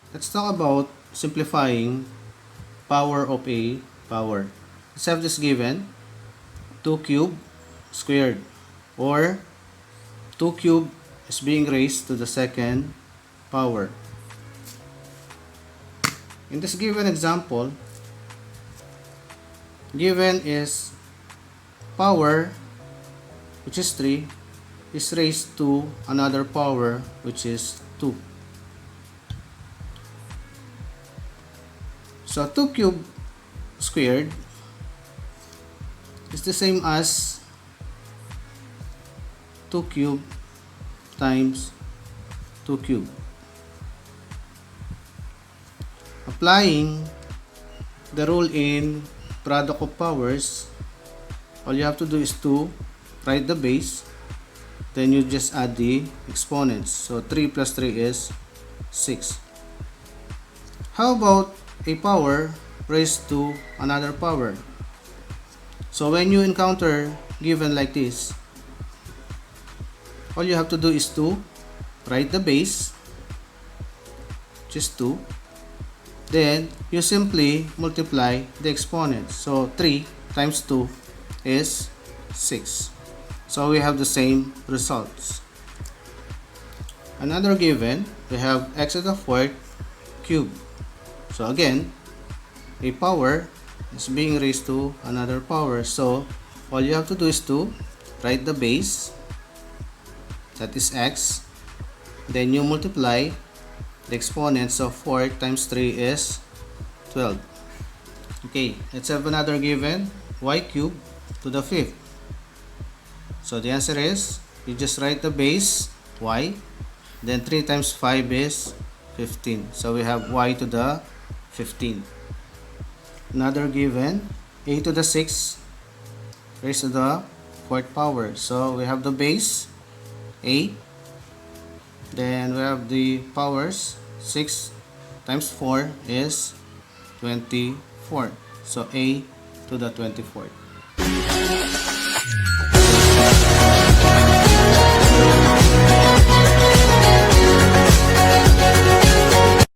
Let's talk about simplifying power of a power. Let's have this given 2 cubed squared, or 2 cubed is being raised to the second power. In this given example, given is power, which is 3, is raised to another power, which is 2. So 2 cubed squared is the same as 2 cubed times 2 cubed. Applying the rule in product of powers, all you have to do is to write the base, then you just add the exponents. So 3 plus 3 is 6. How about a power raised to another power? So when you encounter given like this, all you have to do is to write the base, just 2. Then you simply multiply the exponents. So 3 times 2 is 6. So we have the same results. Another given, we have x to the 4th cubed. So again, a power is being raised to another power. So all you have to do is to write the base, that is x. Then you multiply the exponents of 4 times 3 is 12. Okay, let's have another given, y cubed to the 5th. So the answer is, you just write the base, y, then 3 times 5 is 15. So we have y to the 15. Another given, a to the 6 raised to the 4th power. So we have the base, a, then we have the powers. 6 times 4 is 24. So a to the 24th.